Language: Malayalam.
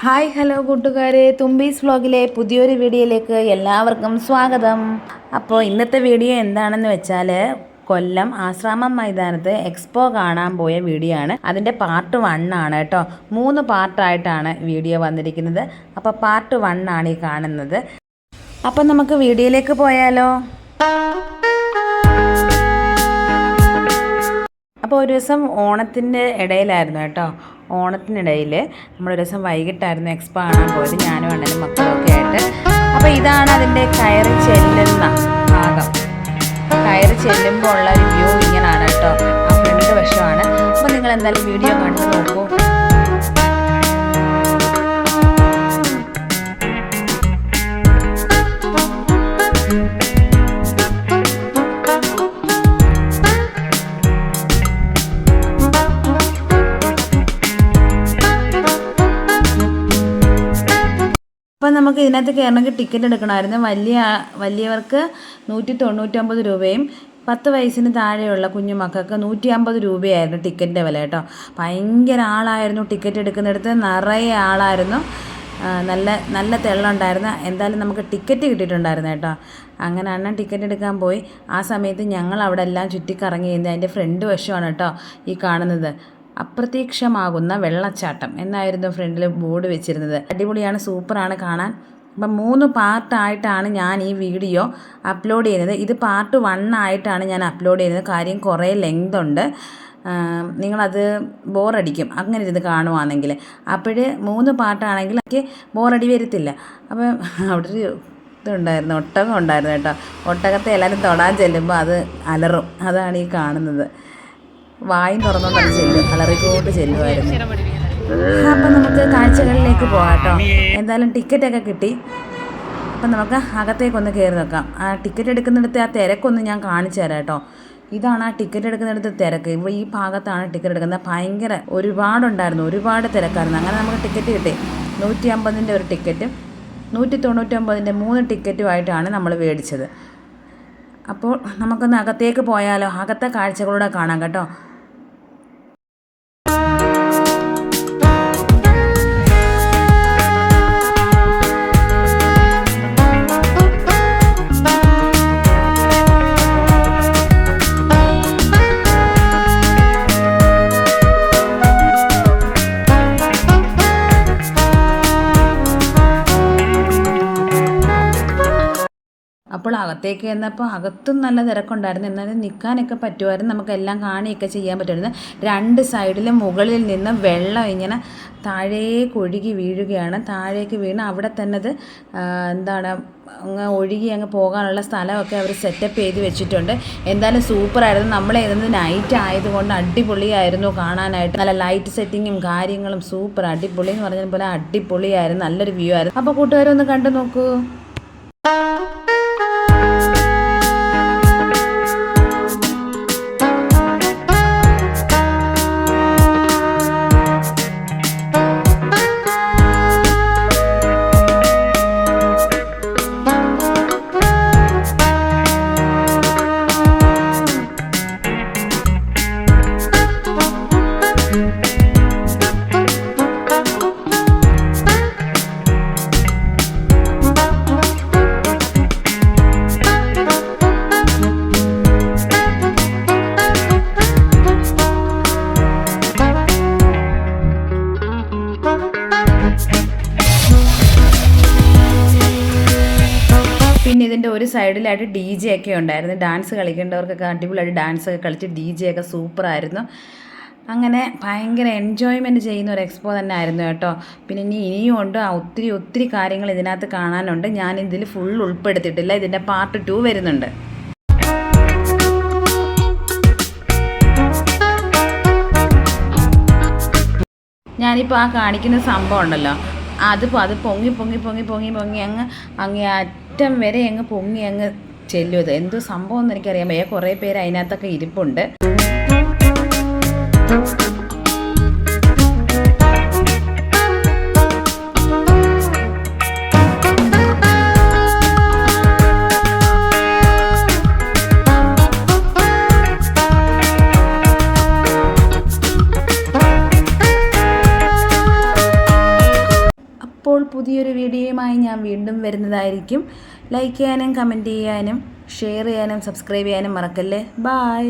ഹായ് ഹലോ കൂട്ടുകാരെ, തുമ്പീസ് വ്ലോഗിലെ പുതിയൊരു വീഡിയോയിലേക്ക് എല്ലാവർക്കും സ്വാഗതം. അപ്പോൾ ഇന്നത്തെ വീഡിയോ എന്താണെന്ന് വെച്ചാൽ കൊല്ലം ആശ്രാമം മൈതാനത്ത് എക്സ്പോ കാണാൻ പോയ വീഡിയോ ആണ്. അതിൻ്റെ പാർട്ട് 1 ആണ് കേട്ടോ. 3 പാർട്ടായിട്ടാണ് വീഡിയോ വന്നിരിക്കുന്നത്. അപ്പോൾ പാർട്ട് 1 ആണ് ഈ കാണുന്നത്. അപ്പോൾ നമുക്ക് വീഡിയോയിലേക്ക് പോയാലോ. അപ്പോൾ ഒരു ദിവസം ഓണത്തിൻ്റെ ഇടയിലായിരുന്നു കേട്ടോ. ഓണത്തിനിടയിൽ നമ്മളൊരു ദിവസം വൈകിട്ടായിരുന്നു എക്സ്പോ കാണാൻ പോയത്, ഞാനും അണ്ണനും മക്കളൊക്കെ ആയിട്ട്. അപ്പോൾ ഇതാണ് അതിൻ്റെ കയറി ചെല്ലുന്ന ഭാഗം. കയറി ചെല്ലുമ്പോൾ ഉള്ള ഒരു വ്യൂ ഇങ്ങനെയാണ് കേട്ടോ. ആ ഫ്രണ്ട് വശമാണ്. അപ്പോൾ നിങ്ങൾ എന്തായാലും വീഡിയോ കണ്ടു നോക്കൂ. അപ്പം നമുക്ക് ഇതിനകത്ത് കയറണമെങ്കിൽ ടിക്കറ്റ് എടുക്കണമായിരുന്നു. വലിയവർക്ക് 199 രൂപയും 10 വയസ്സിന് താഴെയുള്ള കുഞ്ഞുമക്കൾക്ക് 150 രൂപയായിരുന്നു ടിക്കറ്റിൻ്റെ വില കേട്ടോ. ഭയങ്കര ആളായിരുന്നു ടിക്കറ്റ് എടുക്കുന്നിടത്ത്, നിറയെ ആളായിരുന്നു. നല്ല തെള്ളുണ്ടായിരുന്നു. എന്തായാലും നമുക്ക് ടിക്കറ്റ് കിട്ടിയിട്ടുണ്ടായിരുന്നു കേട്ടോ. അങ്ങനെ അണ്ണൻ ടിക്കറ്റ് എടുക്കാൻ പോയി. ആ സമയത്ത് ഞങ്ങൾ അവിടെ എല്ലാം ചുറ്റിക്കറങ്ങി കഴിഞ്ഞാൽ അതിൻ്റെ ഫ്രണ്ട് വശമാണ് കേട്ടോ ഈ കാണുന്നത്. അപ്രത്യക്ഷമാകുന്ന വെള്ളച്ചാട്ടം എന്നായിരുന്നു ഫ്രണ്ടിൽ ബോർഡ് വെച്ചിരുന്നത്. അടിപൊളിയാണ്, സൂപ്പറാണ് കാണാൻ. അപ്പം 3 പാർട്ടായിട്ടാണ് ഞാൻ ഈ വീഡിയോ അപ്ലോഡ് ചെയ്യുന്നത്. ഇത് പാർട്ട് 1 ആയിട്ടാണ് ഞാൻ അപ്ലോഡ് ചെയ്യുന്നത്. കാര്യം കുറേ ലെങ്ത് ഉണ്ട്, നിങ്ങളത് ബോറടിക്കും അങ്ങനെ ഇരുന്ന് കാണുവാണെങ്കിൽ. അപ്പോൾ 3 പാർട്ടാണെങ്കിൽ എനിക്ക് ബോറടി വരത്തില്ല. അപ്പം അവിടെ ഒരു ഇതുണ്ടായിരുന്നു, ഒട്ടകം ഉണ്ടായിരുന്നു കേട്ടോ. ഒട്ടകത്തെ എല്ലാവരും തൊടാൻ ചെല്ലുമ്പോൾ അത് അലറും. അതാണ് ഈ കാണുന്നത്. വായും തുറന്നുകൊണ്ടത് ചെല്ലും, അലറിക്കോട്ട് ചെല്ലുമായിരുന്നു. അപ്പം നമുക്ക് കാഴ്ചകളിലേക്ക് പോകാം കേട്ടോ. എന്തായാലും ടിക്കറ്റൊക്കെ കിട്ടി. അപ്പം നമുക്ക് അകത്തേക്കൊന്ന് കയറി നോക്കാം. ആ ടിക്കറ്റ് എടുക്കുന്നിടത്ത് ആ തിരക്കൊന്ന് ഞാൻ കാണിച്ചു തരാം കേട്ടോ. ഇതാണ് ആ ടിക്കറ്റ് എടുക്കുന്നിടത്ത് തിരക്ക്. ഇവിടെ ഈ ഭാഗത്താണ് ടിക്കറ്റ് എടുക്കുന്നത്. ഭയങ്കര ഒരുപാട് തിരക്കായിരുന്നു. അങ്ങനെ നമുക്ക് ടിക്കറ്റ് കിട്ടി. 150-ൻ്റെ ഒരു ടിക്കറ്റും 199-ൻ്റെ 3 ടിക്കറ്റുമായിട്ടാണ് നമ്മൾ മേടിച്ചത്. അപ്പോൾ നമുക്കൊന്ന് അകത്തേക്ക് പോയാലോ. അകത്തെ കാഴ്ചകളൂടെ കാണാം കേട്ടോ. അപ്പോൾ അകത്തേക്ക് ചെന്നപ്പോൾ അകത്തും നല്ല തിരക്കുണ്ടായിരുന്നു. എന്നാലും നിൽക്കാനൊക്കെ പറ്റുമായിരുന്നു, നമുക്കെല്ലാം കാണുകയൊക്കെ ചെയ്യാൻ പറ്റുമായിരുന്നു. 2 സൈഡിലും മുകളിൽ നിന്ന് വെള്ളം ഇങ്ങനെ താഴേക്ക് ഒഴുകി വീഴുകയാണ്. താഴേക്ക് വീണ് അവിടെ തന്നെ അത് അങ്ങ് ഒഴുകി അങ്ങ് പോകാനുള്ള സ്ഥലമൊക്കെ അവർ സെറ്റപ്പ് ചെയ്ത് വെച്ചിട്ടുണ്ട്. എന്തായാലും സൂപ്പറായിരുന്നു. നമ്മളെ ഇന്ന് നൈറ്റ് ആയതുകൊണ്ട് അടിപൊളിയായിരുന്നു കാണാനായിട്ട്. നല്ല ലൈറ്റ് സെറ്റിങ്ങും കാര്യങ്ങളും സൂപ്പർ അടിപൊളി എന്ന് പറഞ്ഞ പോലെ അടിപൊളിയായിരുന്നു. നല്ലൊരു വ്യൂ ആയിരുന്നു. അപ്പോൾ കൂട്ടുകാരൊന്ന് കണ്ടു നോക്കൂ. പിന്നെ ഇതിൻ്റെ ഒരു സൈഡിലായിട്ട് DJ ഒക്കെ ഉണ്ടായിരുന്നു. ഡാൻസ് കളിക്കേണ്ടവർക്കൊക്കെ അടിപൊളിയായിട്ട് ഡാൻസൊക്കെ കളിച്ച് DJ ഒക്കെ സൂപ്പറായിരുന്നു. അങ്ങനെ ഭയങ്കര എൻജോയ്മെൻറ്റ് ചെയ്യുന്ന ഒരു എക്സ്പോ തന്നെ ആയിരുന്നു കേട്ടോ. പിന്നെ ഇനിയും ഉണ്ട് ഒത്തിരി കാര്യങ്ങൾ ഇതിനകത്ത് കാണാനുണ്ട്. ഞാൻ ഇതിൽ ഫുൾ ഉൾപ്പെടുത്തിയിട്ടില്ല. ഇതിൻ്റെ പാർട്ട് 2 വരുന്നുണ്ട്. ഞാനിപ്പോൾ ആ കാണിക്കുന്ന സംഭവം ഉണ്ടല്ലോ, അത് പൊങ്ങി അങ്ങ് അറ്റം വരെ അങ്ങ് പൊങ്ങി അങ്ങ് ചെല്ലും. എന്തോ സംഭവം എന്ന് എനിക്കറിയാൻ വയ്യ. കുറേ പേര് അതിനകത്തൊക്കെ ഇരിപ്പുണ്ട്. അപ്പോൾ പുതിയൊരു വീഡിയോയുമായി ഞാൻ വീണ്ടും വരുന്നതായിരിക്കും. ലൈക്ക് ചെയ്യാനും കമൻറ്റ് ചെയ്യാനും ഷെയർ ചെയ്യാനും സബ്സ്ക്രൈബ് ചെയ്യാനും മറക്കല്ലേ. ബായ്.